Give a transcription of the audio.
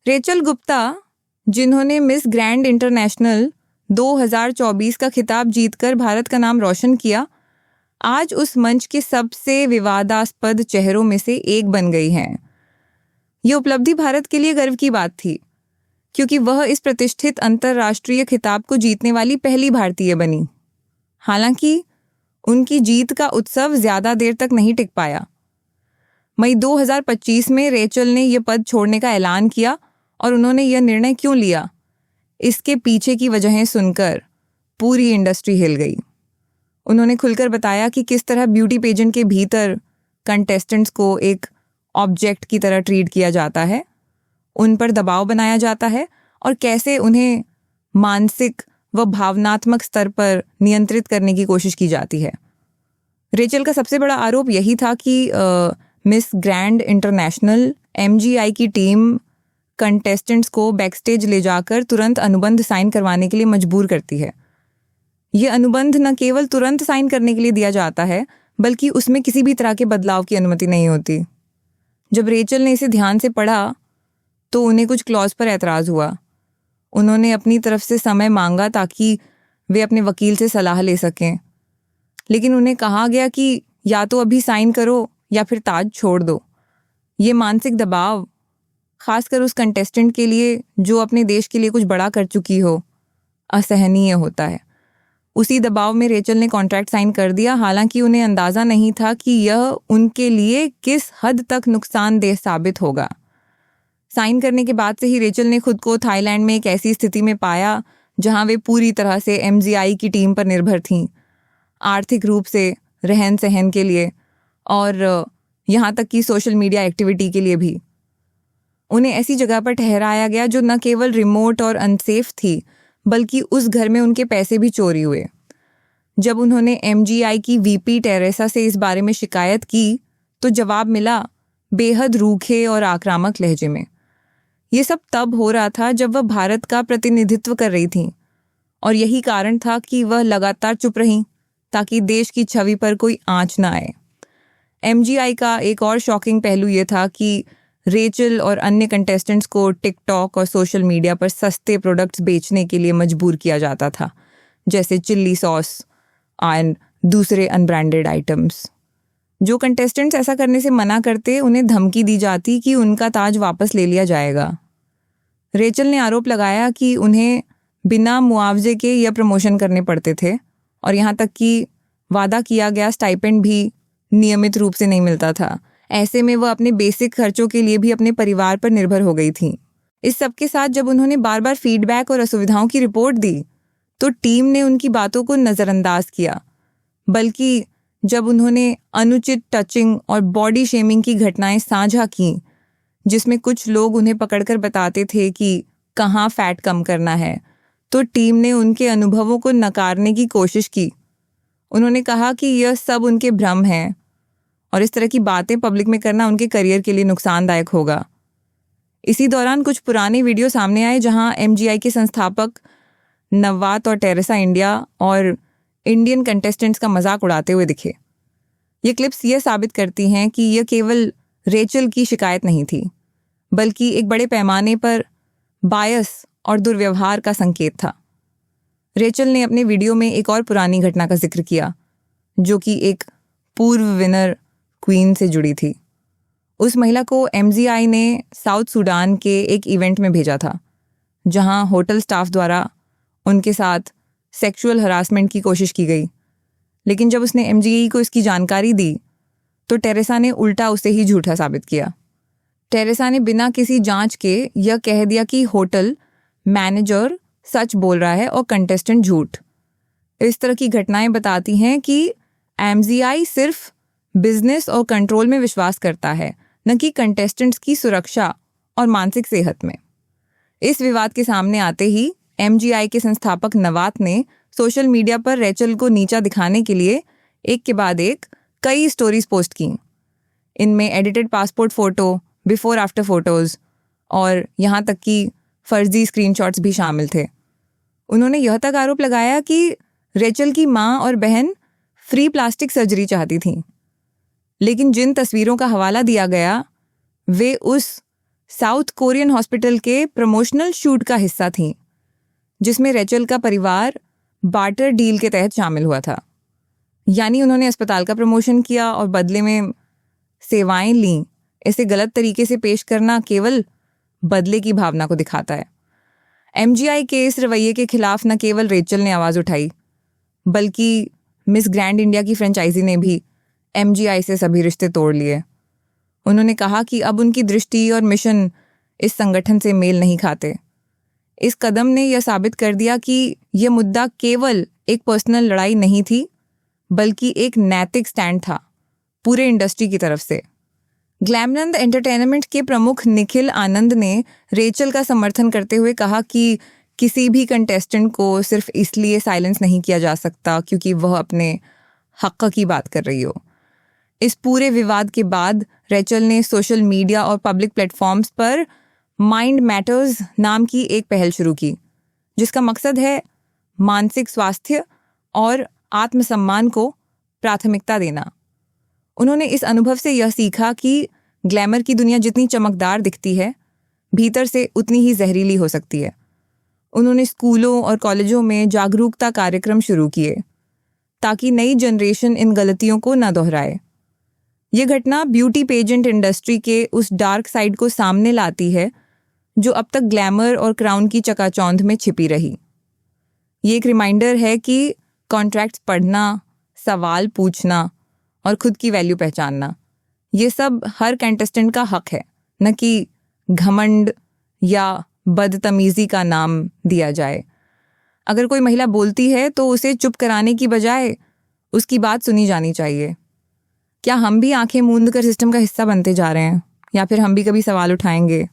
Rachel Gupta, जिन्होंने miss grand international 2024 का खिताब जीतकर भारत का नाम रोशन किया, आज उस मंच के सबसे विवादास्पद चेहरों में से एक बन गई हैं। ये उपलब्धि भारत के लिए गर्व की बात थी, क्योंकि वह इस प्रतिष्ठित अंतर्राष्ट्रीय खिताब को जीतने वाली पहली भारतीय बनी। हालांकि उनकी जीत का उत्सव ज्यादा देर तक नहीं टिक पाया। मई 2025 में रेचल ने यह पद छोड़ने का ऐलान किया और उन्होंने यह निर्णय क्यों लिया, इसके पीछे की वजहें सुनकर पूरी इंडस्ट्री हिल गई। उन्होंने खुलकर बताया कि किस तरह ब्यूटी पेजेंट के भीतर कंटेस्टेंट्स को एक ऑब्जेक्ट की तरह ट्रीट किया जाता है, उन पर दबाव बनाया जाता है और कैसे उन्हें मानसिक व भावनात्मक स्तर पर नियंत्रित करने की कोशिश की जाती है। रेचल का सबसे बड़ा आरोप यही था कि मिस ग्रैंड इंटरनेशनल MGI की टीम कंटेस्टेंट्स को बैकस्टेज ले जाकर तुरंत अनुबंध साइन करवाने के लिए मजबूर करती है। ये अनुबंध न केवल तुरंत साइन करने के लिए दिया जाता है, बल्कि उसमें किसी भी तरह के बदलाव की अनुमति नहीं होती। जब रेचल ने इसे ध्यान से पढ़ा तो उन्हें कुछ क्लॉज पर एतराज़ हुआ। उन्होंने अपनी तरफ से समय मांगा ताकि वे अपने वकील से सलाह ले सकें, लेकिन उन्हें कहा गया कि या तो अभी साइन करो या फिर ताज छोड़ दो। ये मानसिक दबाव, खासकर उस कंटेस्टेंट के लिए जो अपने देश के लिए कुछ बड़ा कर चुकी हो, असहनीय होता है। उसी दबाव में रेचल ने कॉन्ट्रैक्ट साइन कर दिया, हालांकि उन्हें अंदाज़ा नहीं था कि यह उनके लिए किस हद तक नुकसानदेह साबित होगा। साइन करने के बाद से ही रेचल ने खुद को थाईलैंड में एक ऐसी स्थिति में पाया जहां वे पूरी तरह से MGI की टीम पर निर्भर थीं, आर्थिक रूप से, रहन सहन के लिए और यहाँ तक कि सोशल मीडिया एक्टिविटी के लिए भी। उन्हें ऐसी जगह पर ठहराया गया जो न केवल रिमोट और अनसेफ थी, बल्कि उस घर में उनके पैसे भी चोरी हुए। जब उन्होंने MGI की VP टेरेसा से इस बारे में शिकायत की तो जवाब मिला बेहद रूखे और आक्रामक लहजे में। ये सब तब हो रहा था जब वह भारत का प्रतिनिधित्व कर रही थीं, और यही कारण था कि वह लगातार चुप रहीं ताकि देश की छवि पर कोई आंच न आए। MGI का एक और शॉकिंग पहलू ये था कि रेचल और अन्य कंटेस्टेंट्स को टिकटॉक और सोशल मीडिया पर सस्ते प्रोडक्ट्स बेचने के लिए मजबूर किया जाता था, जैसे चिल्ली सॉस एंड दूसरे अनब्रांडेड आइटम्स। जो कंटेस्टेंट्स ऐसा करने से मना करते, उन्हें धमकी दी जाती कि उनका ताज वापस ले लिया जाएगा। रेचल ने आरोप लगाया कि उन्हें बिना मुआवजे के यह प्रमोशन करने पड़ते थे और यहाँ तक कि वादा किया गया स्टाइपेंड भी नियमित रूप से नहीं मिलता था। ऐसे में वह अपने बेसिक खर्चों के लिए भी अपने परिवार पर निर्भर हो गई थी। इस सब के साथ जब उन्होंने बार बार फीडबैक और असुविधाओं की रिपोर्ट दी तो टीम ने उनकी बातों को नज़रअंदाज किया, बल्कि जब उन्होंने अनुचित टचिंग और बॉडी शेमिंग की घटनाएं साझा की, जिसमें कुछ लोग उन्हें पकड़कर बताते थे कि कहाँ फैट कम करना है, तो टीम ने उनके अनुभवों को नकारने की कोशिश की। उन्होंने कहा कि यह सब उनके भ्रम हैं और इस तरह की बातें पब्लिक में करना उनके करियर के लिए नुकसानदायक होगा। इसी दौरान कुछ पुराने वीडियो सामने आए जहां MGI के संस्थापक नवात और टेरेसा इंडिया और इंडियन कंटेस्टेंट्स का मजाक उड़ाते हुए दिखे। ये क्लिप्स ये साबित करती हैं कि यह केवल रेचल की शिकायत नहीं थी, बल्कि एक बड़े पैमाने पर बायस और दुर्व्यवहार का संकेत था। रेचल ने अपने वीडियो में एक और पुरानी घटना का जिक्र किया, जो कि एक पूर्व विनर क्वीन से जुड़ी थी। उस महिला को MGI ने साउथ सूडान के एक इवेंट में भेजा था, जहां होटल स्टाफ द्वारा उनके साथ सेक्सुअल हरासमेंट की कोशिश की गई। लेकिन जब उसने MGI को इसकी जानकारी दी तो टेरेसा ने उल्टा उसे ही झूठा साबित किया। टेरेसा ने बिना किसी जांच के यह कह दिया कि होटल मैनेजर सच बोल रहा है और कंटेस्टेंट झूठ। इस तरह की घटनाएं बताती हैं कि MGI सिर्फ बिजनेस और कंट्रोल में विश्वास करता है, न कि कंटेस्टेंट्स की सुरक्षा और मानसिक सेहत में। इस विवाद के सामने आते ही MGI के संस्थापक नवात ने सोशल मीडिया पर रेचल को नीचा दिखाने के लिए एक के बाद एक कई स्टोरीज पोस्ट की। इनमें edited passport photo, before after photos और यहाँ तक कि फर्जी स्क्रीनशॉट्स भी शामिल थे। उन्होंने यह तक आरोप लगाया कि रेचल की माँ और बहन फ्री प्लास्टिक सर्जरी चाहती थीं, लेकिन जिन तस्वीरों का हवाला दिया गया वे उस साउथ कोरियन हॉस्पिटल के प्रमोशनल शूट का हिस्सा थीं, जिसमें रेचल का परिवार बार्टर डील के तहत शामिल हुआ था। यानी उन्होंने अस्पताल का प्रमोशन किया और बदले में सेवाएं लीं। इसे गलत तरीके से पेश करना केवल बदले की भावना को दिखाता है। एमजीआई के इस रवैये के खिलाफ न केवल रेचल ने आवाज़ उठाई, बल्कि मिस ग्रैंड इंडिया की फ्रेंचाइजी ने भी एमजीआई से सभी रिश्ते तोड़ लिए। उन्होंने कहा कि अब उनकी दृष्टि और मिशन इस संगठन से मेल नहीं खाते। इस कदम ने यह साबित कर दिया कि यह मुद्दा केवल एक पर्सनल लड़ाई नहीं थी, बल्कि एक नैतिक स्टैंड था पूरे इंडस्ट्री की तरफ से। ग्लैमनंद एंटरटेनमेंट के प्रमुख निखिल आनंद ने रेचल का समर्थन करते हुए कहा कि किसी भी कंटेस्टेंट को सिर्फ इसलिए साइलेंस नहीं किया जा सकता क्योंकि वह अपने हक़ की बात कर रही हो। इस पूरे विवाद के बाद रेचल ने सोशल मीडिया और पब्लिक प्लेटफॉर्म्स पर माइंड मैटर्स नाम की एक पहल शुरू की, जिसका मकसद है मानसिक स्वास्थ्य और आत्मसम्मान को प्राथमिकता देना। उन्होंने इस अनुभव से यह सीखा कि ग्लैमर की दुनिया जितनी चमकदार दिखती है, भीतर से उतनी ही जहरीली हो सकती है। उन्होंने स्कूलों और कॉलेजों में जागरूकता कार्यक्रम शुरू किए ताकि नई जनरेशन इन गलतियों को न दोहराए। ये घटना ब्यूटी पेजेंट इंडस्ट्री के उस डार्क साइड को सामने लाती है जो अब तक ग्लैमर और क्राउन की चकाचौंध में छिपी रही। ये एक रिमाइंडर है कि कॉन्ट्रैक्ट्स पढ़ना, सवाल पूछना और खुद की वैल्यू पहचानना, ये सब हर कंटेस्टेंट का हक है, न कि घमंड या बदतमीजी का नाम दिया जाए। अगर कोई महिला बोलती है तो उसे चुप कराने की बजाय उसकी बात सुनी जानी चाहिए। क्या हम भी आंखें मूंद कर सिस्टम का हिस्सा बनते जा रहे हैं, या फिर हम भी कभी सवाल उठाएंगे?